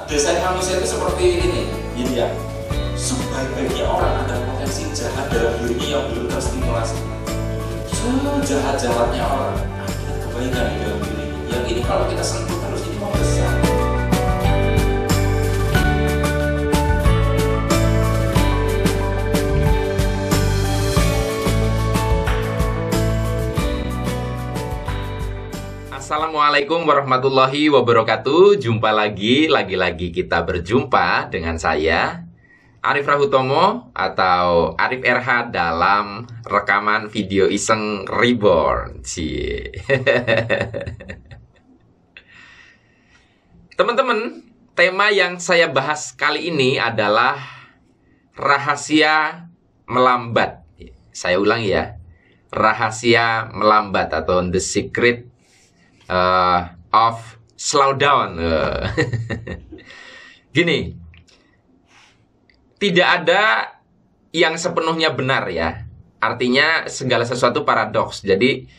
desain manusia itu seperti ini, ya. Sebaik-baiknya orang ada potensi jahat dalam dirinya yang belum terstimulasi. Sejahat-jahatnya orang ada kebaikan di dalam dirinya. Yang ini kalau kita sentuh terus ini mau besar. Assalamualaikum warahmatullahi wabarakatuh. Jumpa lagi kita berjumpa dengan saya Arif Rahutomo atau Arif RH dalam rekaman video iseng reborn. Teman-teman, tema yang saya bahas kali ini adalah rahasia melambat. Saya ulang ya, rahasia melambat atau the secret of slow down. Gini, tidak ada yang sepenuhnya benar ya. Artinya segala sesuatu paradoks. Jadi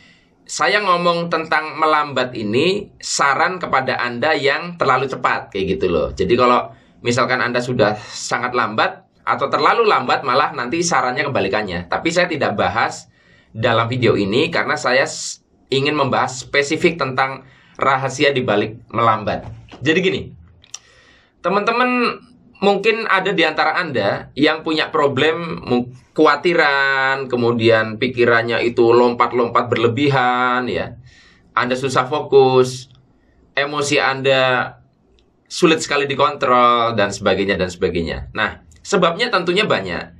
saya ngomong tentang melambat ini saran kepada Anda yang terlalu cepat kayak gitu loh. Jadi kalau misalkan Anda sudah sangat lambat atau terlalu lambat, malah nanti sarannya kebalikannya. Tapi saya tidak bahas dalam video ini karena saya ingin membahas spesifik tentang rahasia di balik melambat. Jadi gini, teman-teman, mungkin ada di antara Anda yang punya problem kekhawatiran, kemudian pikirannya itu lompat-lompat berlebihan ya. Anda susah fokus, emosi Anda sulit sekali dikontrol dan sebagainya dan sebagainya. Nah, sebabnya tentunya banyak.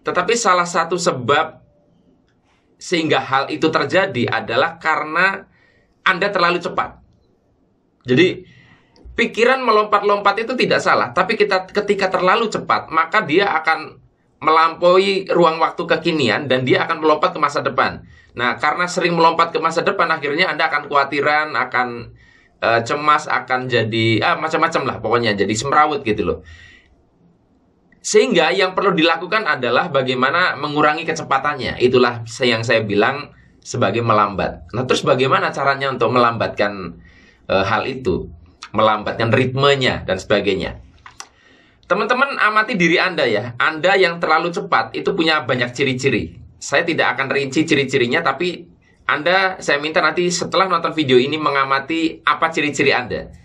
Tetapi salah satu sebab sehingga hal itu terjadi adalah karena Anda terlalu cepat. Jadi pikiran melompat-lompat itu tidak salah, tapi ketika terlalu cepat, maka dia akan melampaui ruang waktu kekinian dan dia akan melompat ke masa depan. Nah, karena sering melompat ke masa depan, akhirnya Anda akan khawatiran, akan cemas, akan jadi macam-macam lah pokoknya, jadi semrawut gitu loh. Sehingga yang perlu dilakukan adalah bagaimana mengurangi kecepatannya. Itulah yang saya bilang sebagai melambat. Nah, terus bagaimana caranya untuk melambatkan hal itu? Melambatkan ritmenya dan sebagainya. Teman-teman, amati diri Anda ya. Anda yang terlalu cepat itu punya banyak ciri-ciri. Saya tidak akan rinci ciri-cirinya, tapi saya minta nanti setelah nonton video ini mengamati apa ciri-ciri Anda.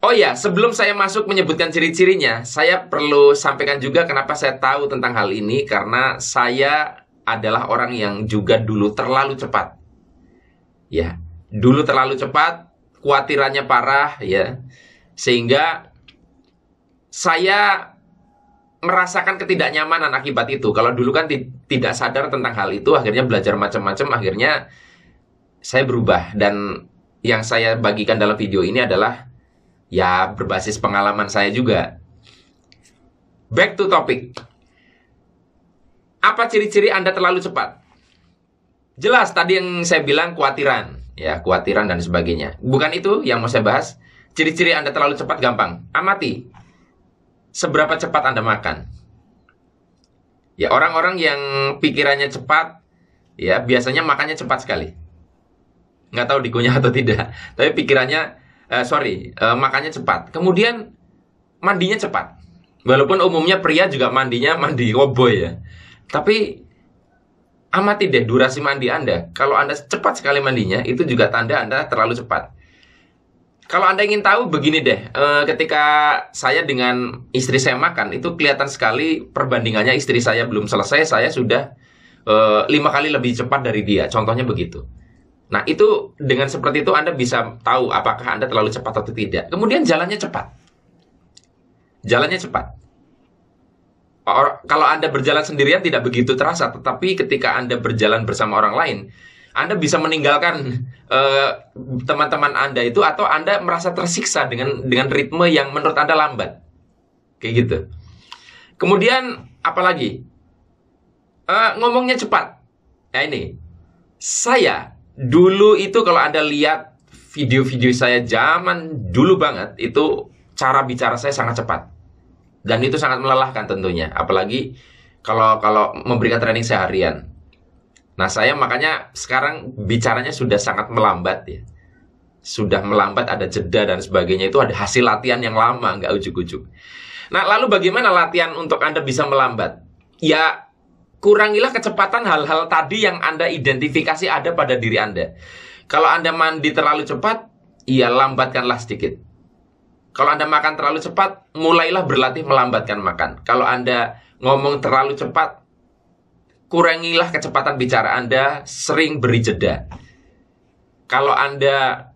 Oh ya, sebelum saya masuk menyebutkan ciri-cirinya, saya perlu sampaikan juga kenapa saya tahu tentang hal ini. Karena saya adalah orang yang juga dulu terlalu cepat. Ya, dulu terlalu cepat, khawatirannya parah ya. Sehingga saya merasakan ketidaknyamanan akibat itu. Kalau dulu kan tidak sadar tentang hal itu, akhirnya belajar macam-macam, akhirnya saya berubah. Dan yang saya bagikan dalam video ini adalah ya berbasis pengalaman saya juga. Back to topic. Apa ciri-ciri Anda terlalu cepat? Jelas tadi yang saya bilang khawatiran, ya, khawatiran dan sebagainya. Bukan itu yang mau saya bahas. Ciri-ciri Anda terlalu cepat gampang. Amati seberapa cepat Anda makan. Ya, orang-orang yang pikirannya cepat, ya, biasanya makannya cepat sekali. Nggak tahu dikunyah atau tidak, tapi pikirannya makannya cepat. Kemudian mandinya cepat. Walaupun umumnya pria juga mandi cowboy ya. Tapi amati deh durasi mandi Anda. Kalau Anda cepat sekali mandinya, itu juga tanda Anda terlalu cepat. Kalau Anda ingin tahu, begini deh. Ketika saya dengan istri saya makan, itu kelihatan sekali perbandingannya. Istri saya belum selesai, saya sudah 5 kali lebih cepat dari dia. Contohnya begitu. Nah, itu dengan seperti itu Anda bisa tahu apakah Anda terlalu cepat atau tidak. Kemudian jalannya cepat. Jalannya cepat. Kalau Anda berjalan sendirian tidak begitu terasa, tetapi ketika Anda berjalan bersama orang lain, Anda bisa meninggalkan teman-teman Anda itu, atau Anda merasa tersiksa dengan ritme yang menurut Anda lambat. Kayak gitu. Kemudian apalagi? Ngomongnya cepat. Nah ini, saya dulu itu kalau Anda lihat video-video saya zaman dulu banget, itu cara bicara saya sangat cepat. Dan itu sangat melelahkan tentunya. Apalagi kalau memberikan training seharian. Nah, saya makanya sekarang bicaranya sudah sangat melambat ya. sudah melambat, ada jeda dan sebagainya, itu ada hasil latihan yang lama, nggak ujuk-ujuk. Nah, lalu bagaimana latihan untuk Anda bisa melambat? Ya, kurangilah kecepatan hal-hal tadi yang Anda identifikasi ada pada diri Anda. Kalau Anda mandi terlalu cepat, ya lambatkanlah sedikit. Kalau Anda makan terlalu cepat, mulailah berlatih melambatkan makan. Kalau Anda ngomong terlalu cepat, kurangilah kecepatan bicara Anda, sering beri jeda. Kalau Anda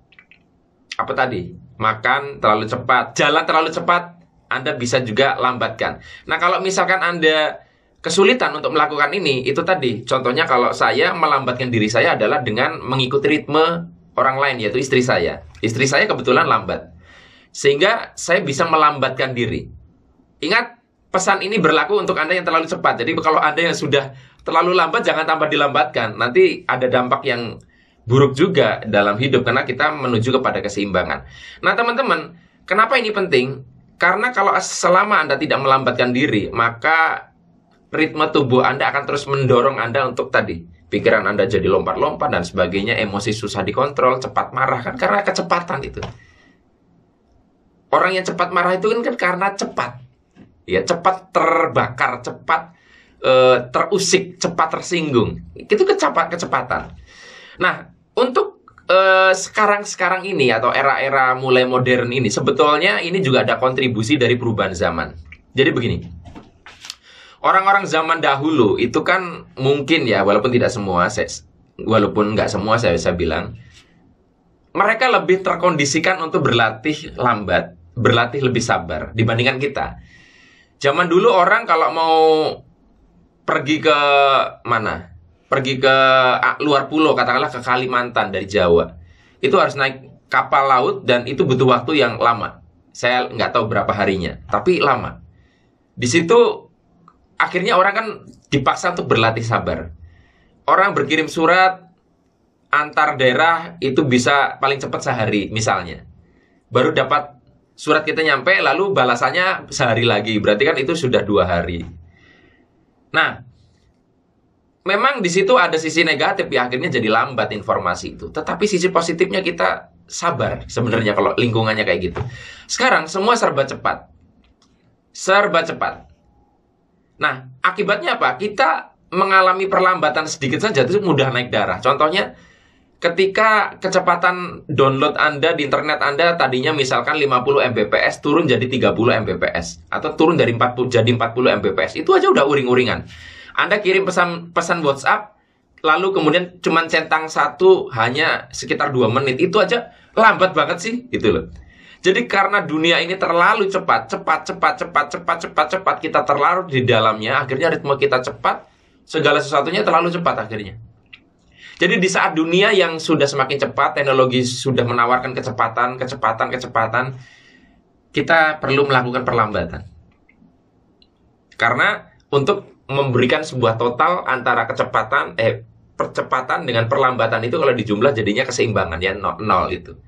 makan terlalu cepat, jalan terlalu cepat, Anda bisa juga lambatkan. Nah, kalau misalkan Anda kesulitan untuk melakukan ini, itu tadi. Contohnya kalau saya melambatkan diri saya adalah dengan mengikuti ritme orang lain, yaitu istri saya. Istri saya kebetulan lambat, sehingga saya bisa melambatkan diri. Ingat, pesan ini berlaku untuk Anda yang terlalu cepat. Jadi kalau Anda yang sudah terlalu lambat, jangan tambah dilambatkan. Nanti ada dampak yang buruk juga dalam hidup, karena kita menuju kepada keseimbangan. Nah, teman-teman, kenapa ini penting? Karena kalau selama Anda tidak melambatkan diri, maka ritme tubuh Anda akan terus mendorong Anda untuk tadi. Pikiran Anda jadi lompat-lompat dan sebagainya, emosi susah dikontrol, cepat marah, kan karena kecepatan itu. Orang yang cepat marah itu kan karena cepat. Ya, cepat terbakar, cepat terusik, cepat tersinggung. Itu kecepatan. Nah, untuk sekarang ini atau era-era mulai modern ini, sebetulnya ini juga ada kontribusi dari perubahan zaman. Jadi begini, orang-orang zaman dahulu itu kan mungkin ya, walaupun tidak semua, nggak semua saya bilang, mereka lebih terkondisikan untuk berlatih lambat, berlatih lebih sabar dibandingkan kita. Zaman dulu orang kalau mau pergi ke mana? Pergi ke luar pulau, katakanlah ke Kalimantan dari Jawa, itu harus naik kapal laut dan itu butuh waktu yang lama. Saya nggak tahu berapa harinya, tapi lama. Di situ akhirnya orang kan dipaksa untuk berlatih sabar. Orang berkirim surat antar daerah itu bisa paling cepat sehari misalnya. Baru dapat surat kita nyampe, lalu balasannya sehari lagi. Berarti kan itu sudah 2 hari. Nah, memang di situ ada sisi negatif ya, akhirnya jadi lambat informasi itu. Tetapi sisi positifnya kita sabar sebenarnya kalau lingkungannya kayak gitu. Sekarang semua serba cepat. Serba cepat. Nah, akibatnya apa? Kita mengalami perlambatan sedikit saja itu mudah naik darah. Contohnya, ketika kecepatan download Anda di internet Anda tadinya misalkan 50 Mbps turun jadi 30 Mbps, atau turun dari 40 jadi 40 Mbps, itu aja udah uring-uringan. Anda kirim pesan WhatsApp, lalu kemudian cuman centang satu hanya sekitar 2 menit, itu aja lambat banget sih, gitu loh. Jadi karena dunia ini terlalu cepat, kita terlarut di dalamnya, akhirnya ritme kita cepat, segala sesuatunya terlalu cepat akhirnya. Jadi di saat dunia yang sudah semakin cepat, teknologi sudah menawarkan kecepatan, kita perlu melakukan perlambatan. Karena untuk memberikan sebuah total antara percepatan dengan perlambatan itu kalau dijumlah jadinya keseimbangan, ya nol itu.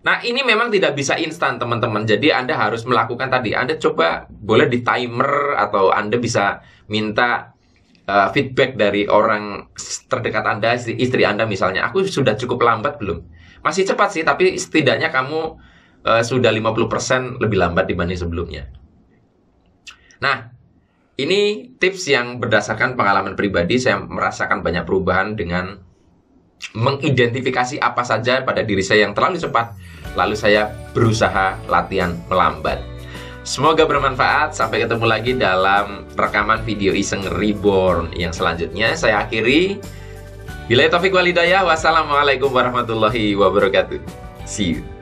Nah, ini memang tidak bisa instan, teman-teman. Jadi Anda harus melakukan tadi. Anda coba boleh di timer, atau Anda bisa minta feedback dari orang terdekat Anda, istri Anda misalnya. Aku sudah cukup lambat belum? Masih cepat sih, tapi setidaknya kamu sudah 50% lebih lambat dibanding sebelumnya. Nah, ini tips yang berdasarkan pengalaman pribadi. Saya merasakan banyak perubahan dengan mengidentifikasi apa saja pada diri saya yang terlalu cepat, lalu saya berusaha latihan melambat. Semoga bermanfaat. Sampai ketemu lagi dalam rekaman video Iseng Reborn yang selanjutnya. Saya akhiri. Billahi taufiq wal hidayah. Wassalamualaikum warahmatullahi wabarakatuh. See you.